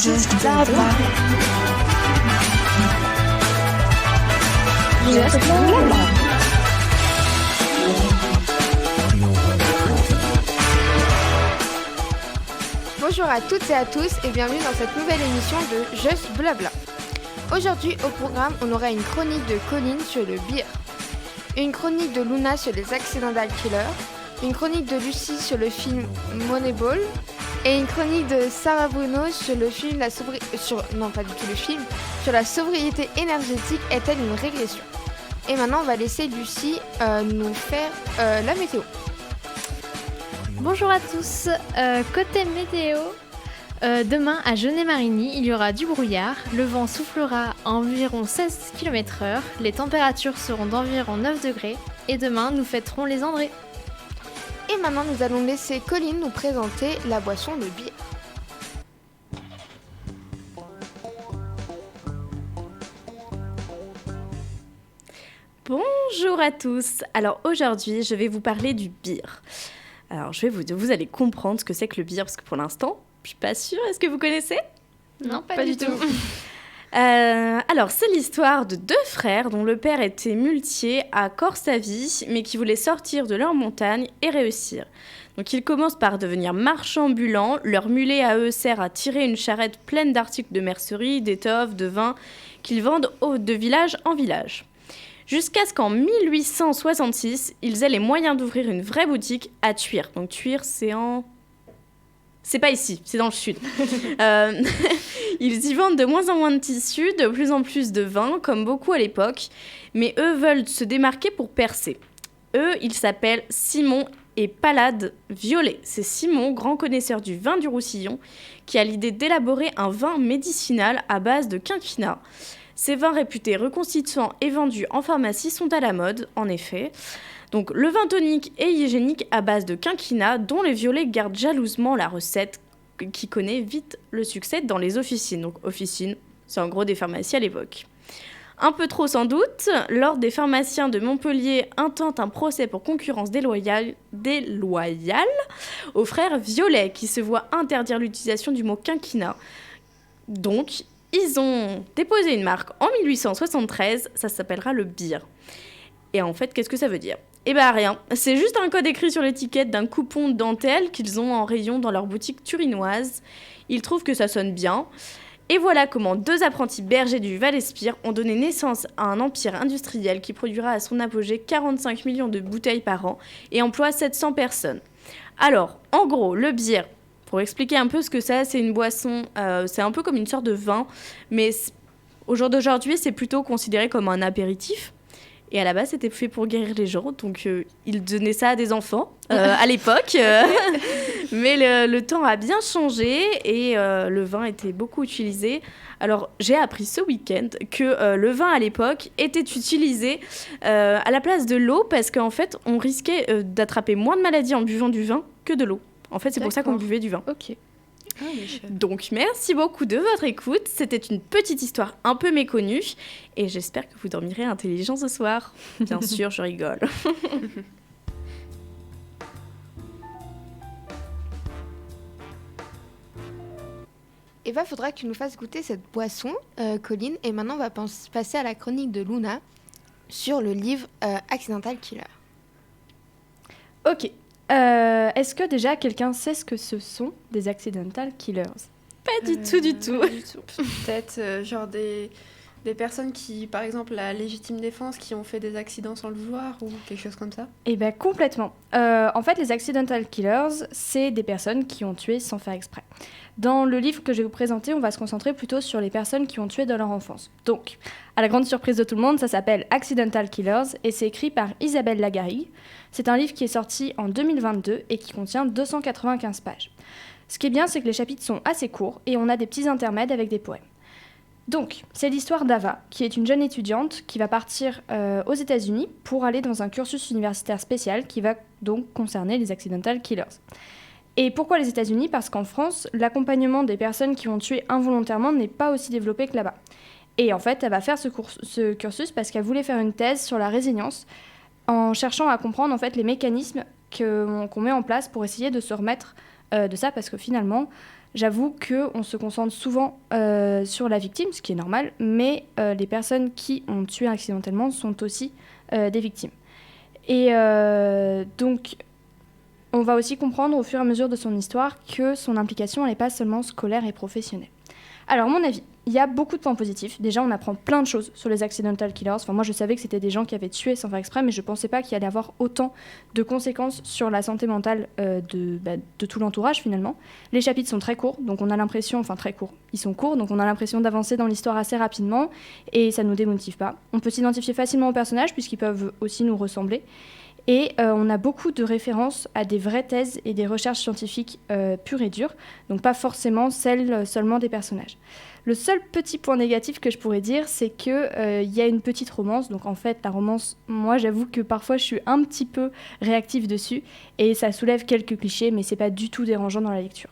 Just Blabla. Just Blabla. Bonjour à toutes et à tous et bienvenue dans cette nouvelle émission de Just Blabla. Aujourd'hui au programme, on aura une chronique de Colline sur le beer, une chronique de Luna sur les Accidental Killers, une chronique de Lucie sur le film Moneyball et une chronique de Sarah Bruno sur le film sur la sobriété énergétique est-elle une régression. Et maintenant on va laisser Lucie nous faire la météo. Bonjour à tous, côté météo, demain à Genet-Marigny, il y aura du brouillard, le vent soufflera à environ 16 km/h, les températures seront d'environ 9 degrés et demain nous fêterons les Andrés. Et maintenant nous allons laisser Colline nous présenter la boisson de bière. Bonjour à tous, alors aujourd'hui je vais vous parler du beer. Alors vous allez comprendre ce que c'est que le beer parce que pour l'instant je suis pas sûre, est-ce que vous connaissez ? Non, pas du tout. Alors c'est l'histoire de deux frères dont le père était muletier à Corsavie mais qui voulaient sortir de leur montagne et réussir. Donc ils commencent par devenir marchands ambulants, leur mulet à eux sert à tirer une charrette pleine d'articles de mercerie, d'étoffes, de vin qu'ils vendent de village en village. Jusqu'à ce qu'en 1866, ils aient les moyens d'ouvrir une vraie boutique à Thuir. Donc Thuir, c'est pas ici, c'est dans le sud. Ils y vendent de moins en moins de tissus, de plus en plus de vin, comme beaucoup à l'époque. Mais eux veulent se démarquer pour percer. Eux, ils s'appellent Simon et Pallade Violet. C'est Simon, grand connaisseur du vin du Roussillon, qui a l'idée d'élaborer un vin médicinal à base de quinquina. Ces vins réputés reconstituants et vendus en pharmacie sont à la mode, en effet. Donc le vin tonique et hygiénique à base de quinquina, dont les violets gardent jalousement la recette qui connaît vite le succès dans les officines. Donc officines, c'est en gros des pharmacies à l'époque. Un peu trop sans doute, l'ordre des pharmaciens de Montpellier intente un procès pour concurrence déloyale aux frères Violet qui se voient interdire l'utilisation du mot quinquina. Donc, ils ont déposé une marque en 1873, ça s'appellera le beer. Et en fait, qu'est-ce que ça veut dire ? Eh ben rien, c'est juste un code écrit sur l'étiquette d'un coupon de dentelle qu'ils ont en rayon dans leur boutique turinoise. Ils trouvent que ça sonne bien. Et voilà comment deux apprentis bergers du Val-Espire ont donné naissance à un empire industriel qui produira à son apogée 45 millions de bouteilles par an et emploie 700 personnes. Alors, en gros, le beer, pour expliquer un peu ce que c'est une boisson, c'est un peu comme une sorte de vin, mais au jour d'aujourd'hui, c'est plutôt considéré comme un apéritif. Et à la base, c'était fait pour guérir les gens, donc ils donnaient ça à des enfants à l'époque. Mais le temps a bien changé et le vin était beaucoup utilisé. Alors, j'ai appris ce week-end que le vin à l'époque était utilisé à la place de l'eau parce qu'en fait, on risquait d'attraper moins de maladies en buvant du vin que de l'eau. En fait, c'est pour ça qu'on buvait du vin. Ok. Donc, merci beaucoup de votre écoute. C'était une petite histoire un peu méconnue. Et j'espère que vous dormirez intelligent ce soir. Bien sûr, je rigole. Et bah faudra que tu nous fasses goûter cette boisson, Colline. Et maintenant on va passer à la chronique de Luna sur le livre Accidental Killer. Ok. Est-ce que déjà quelqu'un sait ce que ce sont des Accidental Killers ? Pas du tout. Peut-être genre des personnes qui, par exemple, la légitime défense, qui ont fait des accidents sans le vouloir ou quelque chose comme ça ? Eh bien, complètement. En fait, les Accidental Killers, c'est des personnes qui ont tué sans faire exprès. Dans le livre que je vais vous présenter, on va se concentrer plutôt sur les personnes qui ont tué dans leur enfance. Donc, à la grande surprise de tout le monde, ça s'appelle Accidental Killers et c'est écrit par Isabelle Lagarrigue. C'est un livre qui est sorti en 2022 et qui contient 295 pages. Ce qui est bien, c'est que les chapitres sont assez courts et on a des petits intermèdes avec des poèmes. Donc, c'est l'histoire d'Ava, qui est une jeune étudiante qui va partir aux États-Unis pour aller dans un cursus universitaire spécial qui va donc concerner les Accidental Killers. Et pourquoi les États-Unis ? Parce qu'en France, l'accompagnement des personnes qui ont tué involontairement n'est pas aussi développé que là-bas. Et en fait, elle va faire ce cursus parce qu'elle voulait faire une thèse sur la résilience en cherchant à comprendre en fait les mécanismes qu'on met en place pour essayer de se remettre de ça parce que finalement, j'avoue qu'on se concentre souvent sur la victime, ce qui est normal, mais les personnes qui ont tué accidentellement sont aussi des victimes. Et donc, on va aussi comprendre au fur et à mesure de son histoire que son implication n'est pas seulement scolaire et professionnelle. Alors, à mon avis, il y a beaucoup de points positifs. Déjà, on apprend plein de choses sur les accidental killers. Enfin, moi, je savais que c'était des gens qui avaient tué sans faire exprès, mais je ne pensais pas qu'il y allait avoir autant de conséquences sur la santé mentale de tout l'entourage, finalement. Les chapitres sont très courts, donc on a l'impression... Enfin, très courts. Ils sont courts, donc on a l'impression d'avancer dans l'histoire assez rapidement, et ça ne nous démotive pas. On peut s'identifier facilement aux personnages, puisqu'ils peuvent aussi nous ressembler. Et on a beaucoup de références à des vraies thèses et des recherches scientifiques pures et dures, donc pas forcément celles seulement des personnages. Le seul petit point négatif que je pourrais dire, c'est qu'il y a une petite romance. Donc en fait, la romance, moi j'avoue que parfois je suis un petit peu réactive dessus, et ça soulève quelques clichés, mais c'est pas du tout dérangeant dans la lecture.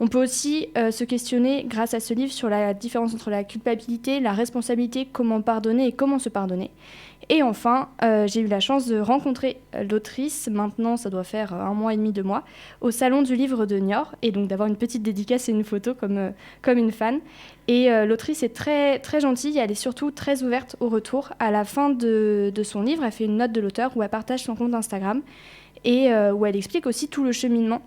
On peut aussi se questionner, grâce à ce livre, sur la différence entre la culpabilité, la responsabilité, comment pardonner et comment se pardonner. Et enfin, j'ai eu la chance de rencontrer l'autrice, maintenant ça doit faire 1 mois et demi, 2 mois, au Salon du Livre de Niort, et donc d'avoir une petite dédicace et une photo comme une fan. Et l'autrice est très, très gentille, et elle est surtout très ouverte au retour. À la fin de son livre, elle fait une note de l'auteur où elle partage son compte Instagram, et où elle explique aussi tout le cheminement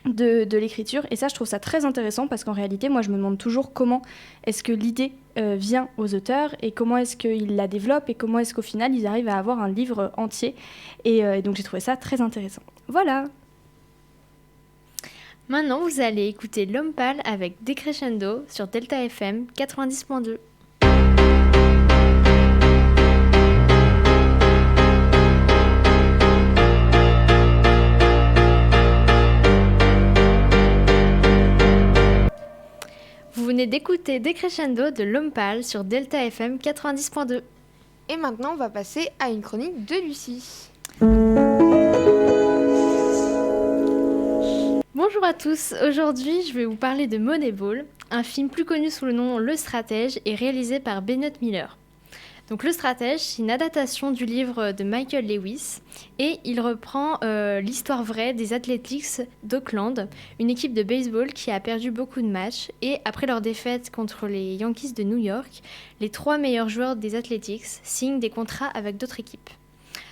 de l'écriture, et ça je trouve ça très intéressant parce qu'en réalité moi je me demande toujours comment est-ce que l'idée vient aux auteurs et comment est-ce qu'ils la développent et comment est-ce qu'au final ils arrivent à avoir un livre entier, et donc j'ai trouvé ça très intéressant. Voilà. Maintenant vous allez écouter L'Homme Pâle avec Decrescendo sur Delta FM 90.2. Vous venez d'écouter Decrescendo de L'Homme Pâle sur Delta FM 90.2. Et maintenant, on va passer à une chronique de Lucie. Bonjour à tous, aujourd'hui je vais vous parler de Moneyball, un film plus connu sous le nom Le Stratège et réalisé par Bennett Miller. Donc Le Stratège, c'est une adaptation du livre de Michael Lewis et il reprend l'histoire vraie des Athletics d'Oakland, une équipe de baseball qui a perdu beaucoup de matchs, et après leur défaite contre les Yankees de New York, les 3 meilleurs joueurs des Athletics signent des contrats avec d'autres équipes.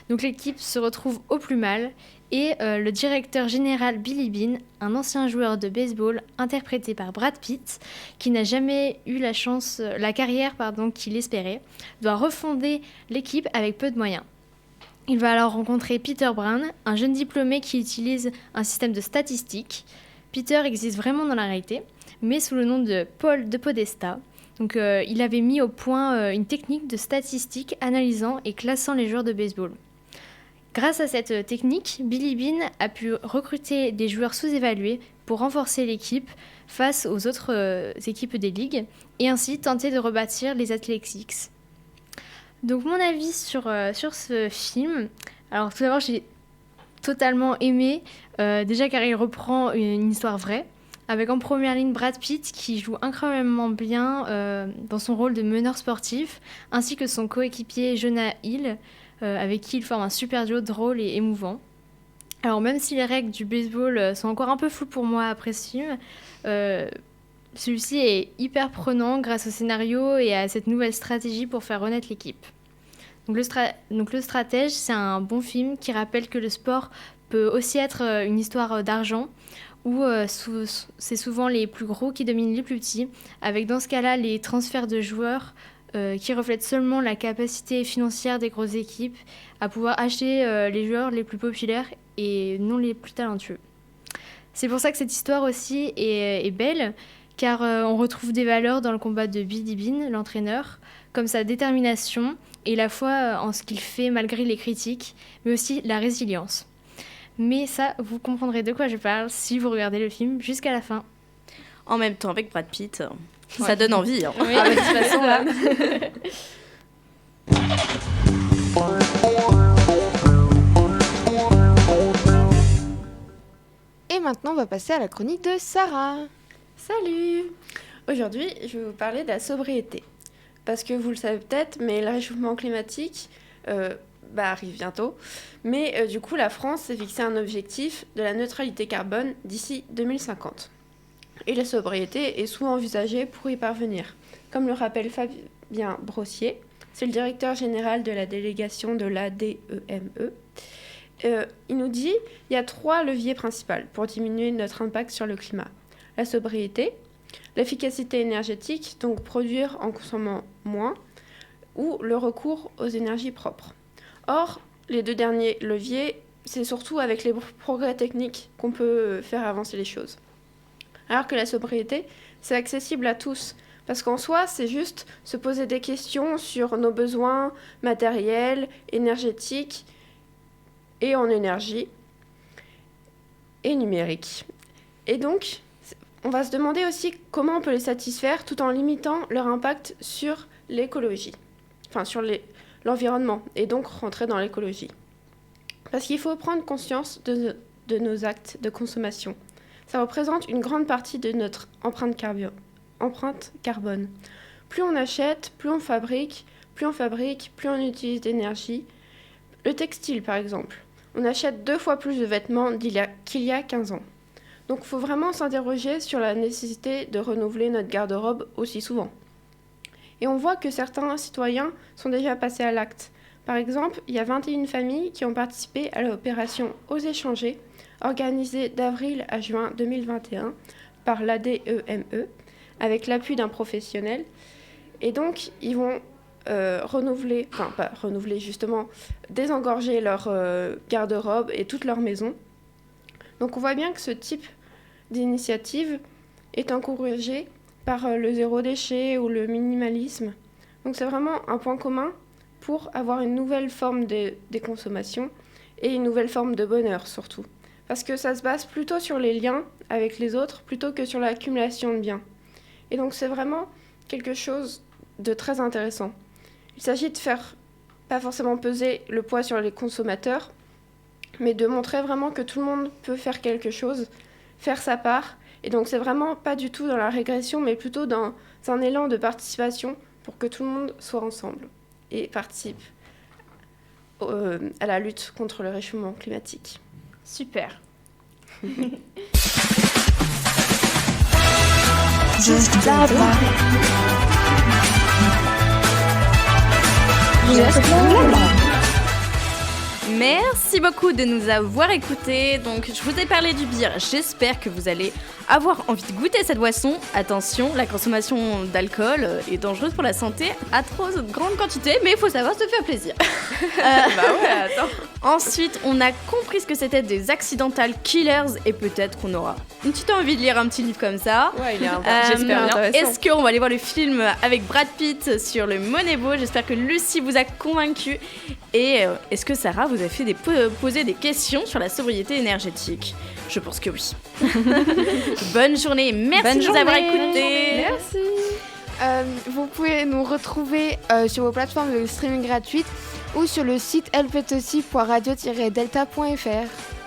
Donc l'équipe se retrouve au plus mal et le directeur général Billy Beane, un ancien joueur de baseball interprété par Brad Pitt, qui n'a jamais eu la carrière qu'il espérait, doit refonder l'équipe avec peu de moyens. Il va alors rencontrer Peter Brown, un jeune diplômé qui utilise un système de statistiques. Peter existe vraiment dans la réalité, mais sous le nom de Paul de Podesta. Donc, il avait mis au point une technique de statistiques analysant et classant les joueurs de baseball. Grâce à cette technique, Billy Beane a pu recruter des joueurs sous-évalués pour renforcer l'équipe face aux autres équipes des ligues et ainsi tenter de rebâtir les Athletics. Donc mon avis sur ce film, alors tout d'abord j'ai totalement aimé, déjà car il reprend une histoire vraie, avec en première ligne Brad Pitt qui joue incroyablement bien dans son rôle de meneur sportif, ainsi que son coéquipier Jonah Hill, avec qui il forme un super duo drôle et émouvant. Alors même si les règles du baseball sont encore un peu floues pour moi après ce film, celui-ci est hyper prenant grâce au scénario et à cette nouvelle stratégie pour faire renaître l'équipe. Donc le Stratège, c'est un bon film qui rappelle que le sport peut aussi être une histoire d'argent, où c'est souvent les plus gros qui dominent les plus petits, avec dans ce cas-là les transferts de joueurs qui reflètent seulement la capacité financière des grosses équipes à pouvoir acheter les joueurs les plus populaires et non les plus talentueux. C'est pour ça que cette histoire aussi est belle, car on retrouve des valeurs dans le combat de Billy Beane, l'entraîneur, comme sa détermination et la foi en ce qu'il fait malgré les critiques, mais aussi la résilience. Mais ça, vous comprendrez de quoi je parle si vous regardez le film jusqu'à la fin. En même temps, avec Brad Pitt, ça donne envie. Hein. Oui, de toute façon, là. Et maintenant, on va passer à la chronique de Sarah. Salut! Aujourd'hui, je vais vous parler de la sobriété. Parce que vous le savez peut-être, mais le réchauffement climatique arrive bientôt. Mais du coup, la France s'est fixé un objectif de la neutralité carbone d'ici 2050. Et la sobriété est souvent envisagée pour y parvenir. Comme le rappelle Fabien Brossier, c'est le directeur général de la délégation de l'ADEME. Il nous dit qu'il y a 3 leviers principaux pour diminuer notre impact sur le climat. La sobriété, l'efficacité énergétique, donc produire en consommant moins, ou le recours aux énergies propres. Or, les 2 derniers leviers, c'est surtout avec les progrès techniques qu'on peut faire avancer les choses. Alors que la sobriété, c'est accessible à tous. Parce qu'en soi, c'est juste se poser des questions sur nos besoins matériels, énergétiques et en énergie et numérique. Et donc, on va se demander aussi comment on peut les satisfaire tout en limitant leur impact sur l'écologie, enfin sur l'environnement, et donc rentrer dans l'écologie. Parce qu'il faut prendre conscience de nos actes de consommation. Ça représente une grande partie de notre empreinte carbone. Plus on achète, plus on fabrique, plus on utilise d'énergie. Le textile, par exemple. On achète 2 fois plus de vêtements qu'il y a 15 ans. Donc il faut vraiment s'interroger sur la nécessité de renouveler notre garde-robe aussi souvent. Et on voit que certains citoyens sont déjà passés à l'acte. Par exemple, il y a 21 familles qui ont participé à l'opération Oser changer, organisée d'avril à juin 2021 par l'ADEME, avec l'appui d'un professionnel. Et donc, ils vont désengorger leur garde-robe et toute leur maison. Donc on voit bien que ce type d'initiative est encouragé par le zéro déchet ou le minimalisme. Donc c'est vraiment un point commun pour avoir une nouvelle forme des consommations et une nouvelle forme de bonheur surtout. Parce que ça se base plutôt sur les liens avec les autres plutôt que sur l'accumulation de biens. Et donc c'est vraiment quelque chose de très intéressant. Il s'agit de faire, pas forcément peser le poids sur les consommateurs, mais de montrer vraiment que tout le monde peut faire quelque chose, faire sa part. Et donc c'est vraiment pas du tout dans la régression, mais plutôt dans un élan de participation pour que tout le monde soit ensemble et participe à la lutte contre le réchauffement climatique. Super. Juste blabla. Juste blabla. Merci beaucoup de nous avoir écoutés. Donc, je vous ai parlé du bière. J'espère que vous allez avoir envie de goûter cette boisson. Attention, la consommation d'alcool est dangereuse pour la santé à trop grande quantité, mais il faut savoir se faire plaisir. Ensuite, on a compris ce que c'était des accidental killers et peut-être qu'on aura une petite envie de lire un petit livre comme ça. Ouais, il est j'espère bien. Est-ce qu'on va aller voir le film avec Brad Pitt sur le Moneyball? J'espère que Lucie vous a convaincu. Et est-ce que Sarah vous a fait poser des questions sur la sobriété énergétique? Je pense que oui. Bonne journée, merci de nous avoir écoutés. Merci. Vous pouvez nous retrouver sur vos plateformes de streaming gratuites ou sur le site lptossi.radio-delta.fr.